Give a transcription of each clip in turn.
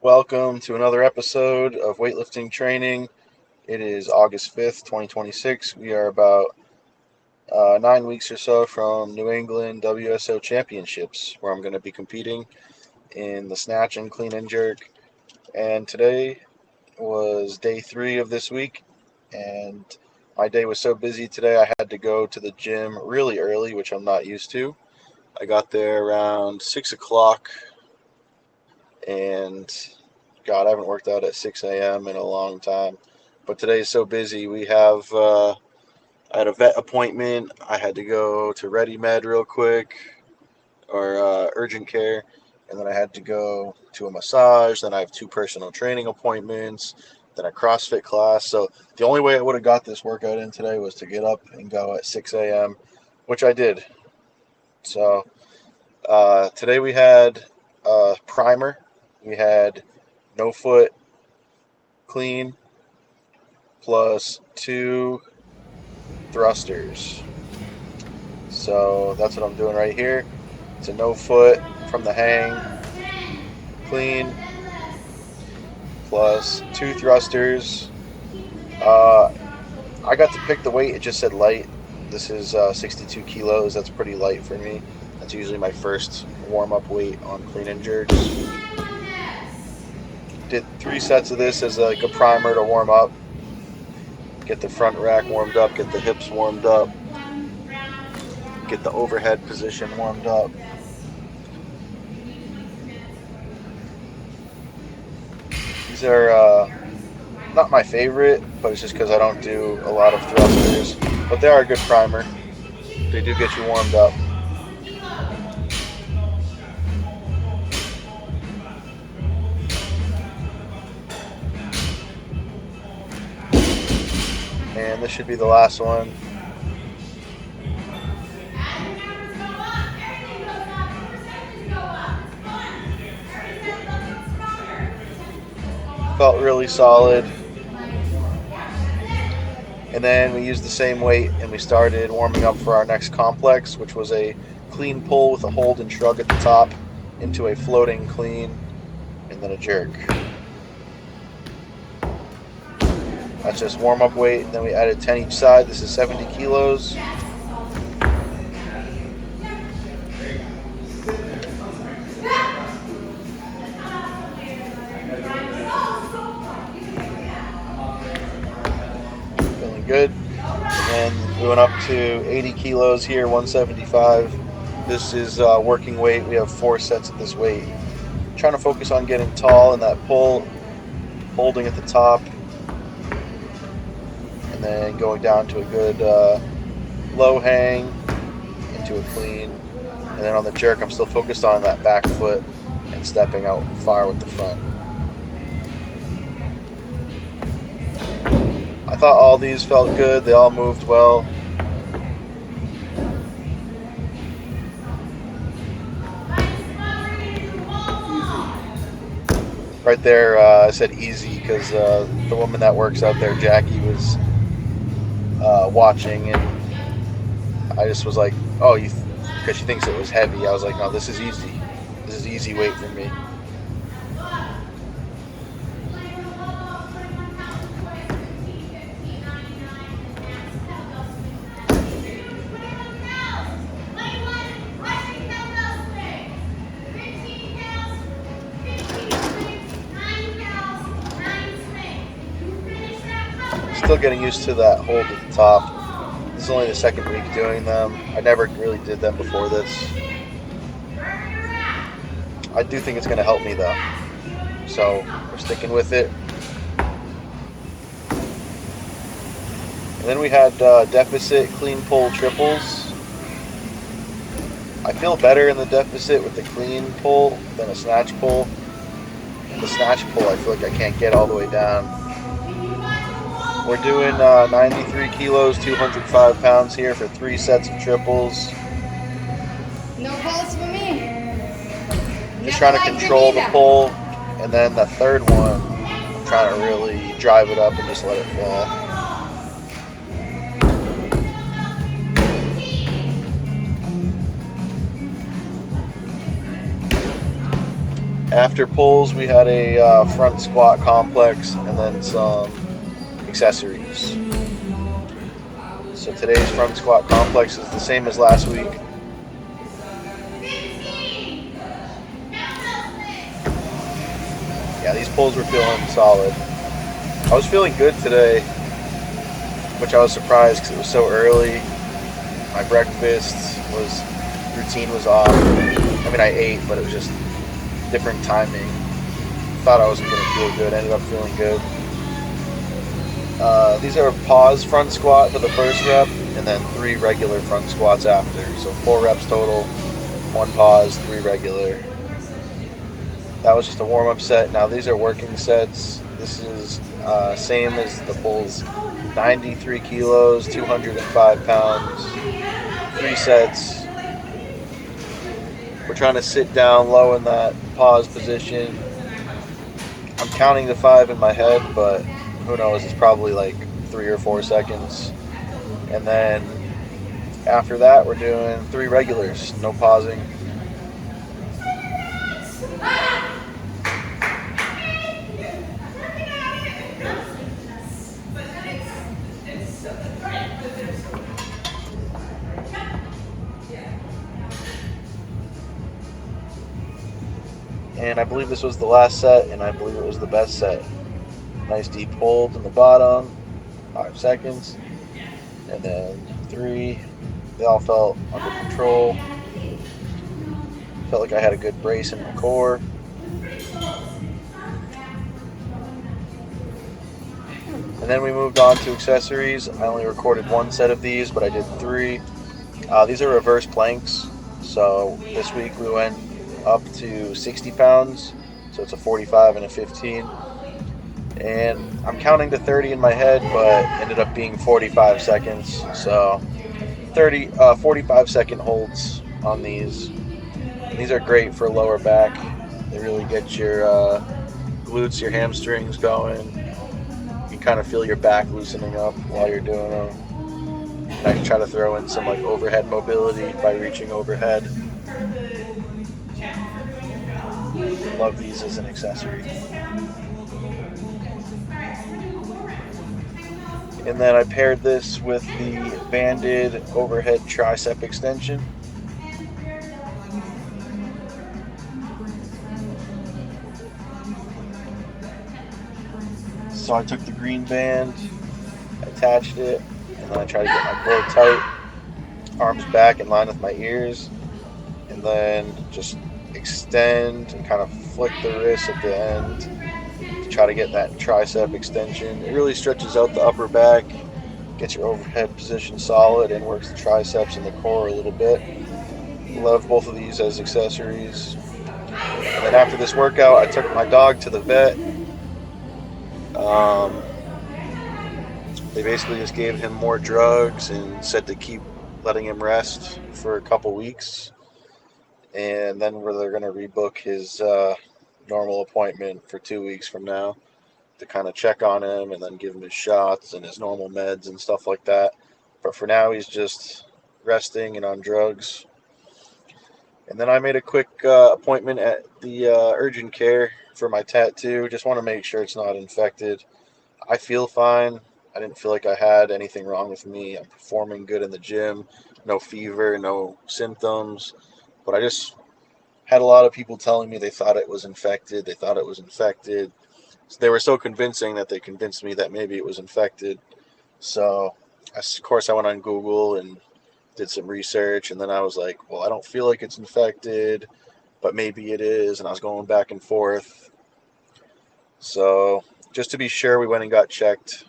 Welcome to another episode of Weightlifting Training. It is August 5th, 2026. We are about 9 weeks or so from New England WSO Championships, where I'm going to be competing in the snatch and clean and jerk. And today was day 3 of this week, and my day was so busy today I had to go to the gym really early, which I'm not used to. I got there around 6 o'clock, and God, I haven't worked out at 6 a.m. in a long time. But today is so busy. I had a vet appointment. I had to go to Ready Med real quick, or urgent care. And then I had to go to a massage. Then I have 2 personal training appointments. Then a CrossFit class. So the only way I would have got this workout in today was to get up and go at 6 a.m., which I did. So today we had a primer. We had no foot clean plus 2 thrusters. So that's what I'm doing right here. It's a no foot from the hang clean plus 2 thrusters. I got to pick the weight. It just said light. This is 62 kilos. That's pretty light for me. That's usually my first warm-up weight on clean and jerks. Did 3 sets of this as like a primer to warm up. Get the front rack warmed up, get the hips warmed up, get the overhead position warmed up. These are not my favorite, but it's just because I don't do a lot of thrusters. But they are a good primer. They do get you warmed up. And this should be the last one. Felt really solid. And then we used the same weight and we started warming up for our next complex, which was a clean pull with a hold and shrug at the top into a floating clean and then a jerk. That's just warm-up weight. Then we added 10 each side. This is 70 kilos. Feeling good. And then we went up to 80 kilos here, 175. This is working weight. We have 4 sets at this weight. Trying to focus on getting tall in that pull, holding at the top, and then going down to a good low hang into a clean. And then on the jerk, I'm still focused on that back foot and stepping out far with the front. I thought all these felt good. They all moved well. Right there, I said easy because the woman that works out there, Jackie, was watching, and I just was like, oh, because she thinks it was heavy. I was like, no, this is easy. This is easy weight for me. Still getting used to that hold at the top. This is only the second week doing them. I never really did them before this. I do think it's going to help me though. So we're sticking with it. And then we had deficit clean pull triples. I feel better in the deficit with the clean pull than a snatch pull. The snatch pull, I feel like I can't get all the way down. We're doing 93 kilos, 205 pounds here for 3 sets of triples. No pulls for me. Just trying to control the pull, and then the third one, I'm trying to really drive it up and just let it fall. After pulls, we had a front squat complex and then some accessories. So today's front squat complex is the same as last week. Yeah, these pulls were feeling solid. I was feeling good today, which I was surprised because it was so early. My breakfast was routine was off. I mean, I ate, but it was just different timing. Thought I wasn't gonna feel good. Ended up feeling good. These are a pause front squat for the first rep, and then 3 regular front squats after. So 4 reps total, 1 pause, 3 regular. That was just a warm up set. Now these are working sets. This is same as the pulls, 93 kilos, 205 pounds, 3 sets. We're trying to sit down low in that pause position. I'm counting to 5 in my head, but who knows? It's probably like 3 or 4 seconds. And then after that, we're doing 3 regulars, no pausing. And I believe this was the last set, and I believe it was the best set. Nice deep hold in the bottom, 5 seconds, and then 3. They all felt under control. Felt like I had a good brace in my core. And then we moved on to accessories. I only recorded 1 set of these, but I did 3. These are reverse planks. So this week we went up to 60 pounds. So it's a 45 and a 15. And I'm counting to 30 in my head, but ended up being 45 seconds. So 45-second holds on these. And these are great for lower back. They really get your glutes, your hamstrings going. You can kind of feel your back loosening up while you're doing them. And I try to throw in some like overhead mobility by reaching overhead. Love these as an accessory. And then I paired this with the banded overhead tricep extension. So I took the green band, attached it, and then I tried to get my core tight, arms back in line with my ears, and then just extend and kind of flick the wrist at the end to try to get that tricep extension. It really stretches out the upper back, gets your overhead position solid, and works the triceps and the core a little bit. Love both of these as accessories. And then after this workout, I took my dog to the vet. Um, they basically just gave him more drugs and said to keep letting him rest for a couple weeks. And then they're going to rebook his normal appointment for 2 weeks from now to kind of check on him and then give him his shots and his normal meds and stuff like that. But for now, he's just resting and on drugs. And then I made a quick appointment at the urgent care for my tattoo. Just want to make sure it's not infected. I feel fine. I didn't feel like I had anything wrong with me. I'm performing good in the gym. No fever, no symptoms. But I just had a lot of people telling me they thought it was infected. They thought it was infected. So they were so convincing that they convinced me that maybe it was infected. So, of course, I went on Google and did some research. And then I was like, well, I don't feel like it's infected, but maybe it is. And I was going back and forth. So, just to be sure, we went and got checked.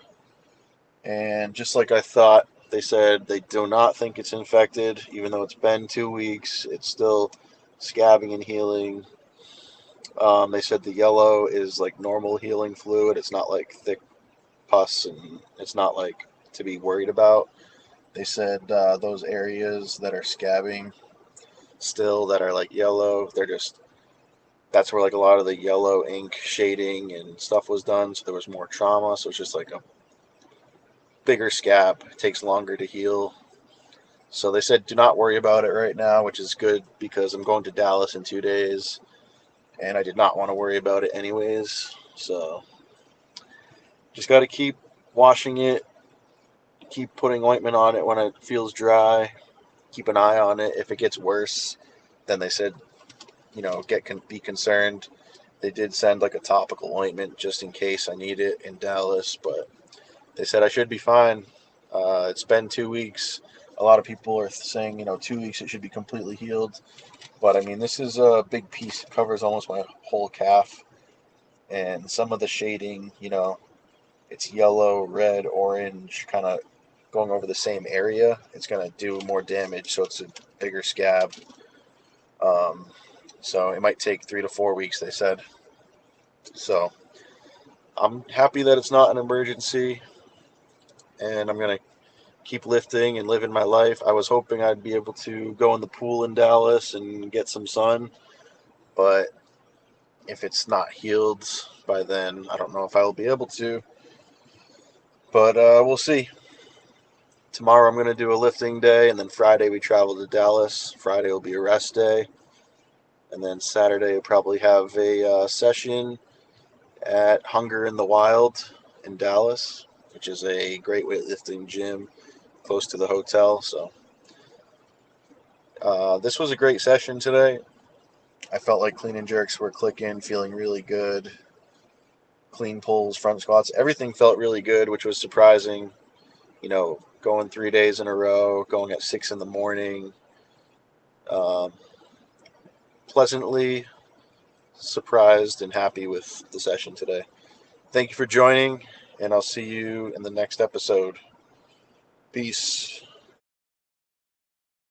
And just like I thought, they said they do not think it's infected, even though it's been 2 weeks. It's still scabbing and healing. They said the yellow is like normal healing fluid. It's not like thick pus, and it's not like to be worried about. They said those areas that are scabbing still that are like yellow, they're just that's where like a lot of the yellow ink shading and stuff was done. So there was more trauma. So it's just like a bigger scab. It takes longer to heal. So they said do not worry about it right now, which is good because I'm going to Dallas in 2 days. and I did not want to worry about it anyways. So just got to keep washing it, keep putting ointment on it when it feels dry, keep an eye on it. If it gets worse, then they said, be concerned. They did send like a topical ointment just in case I need it in Dallas, but they said I should be fine. It's been 2 weeks. A lot of people are saying, 2 weeks it should be completely healed. But I mean, this is a big piece. It covers almost my whole calf. And some of the shading, it's yellow, red, orange, kind of going over the same area. It's going to do more damage, so it's a bigger scab. Um, so it might take 3 to 4 weeks, they said. So I'm happy that it's not an emergency, and I'm going to keep lifting and living my life. I was hoping I'd be able to go in the pool in Dallas and get some sun, but if it's not healed by then, I don't know if I will be able to. But we'll see. Tomorrow I'm going to do a lifting day, and then Friday we travel to Dallas. Friday will be a rest day, and then Saturday we'll probably have a session at Hunger in the Wild in Dallas, which is a great weightlifting gym close to the hotel. So this was a great session today. I felt like clean and jerks were clicking, feeling really good. Clean pulls, front squats, everything felt really good, which was surprising. Going 3 days in a row, going at 6 in the morning. Um, Pleasantly surprised and happy with the session today. Thank you for joining, and I'll see you in the next episode. Peace.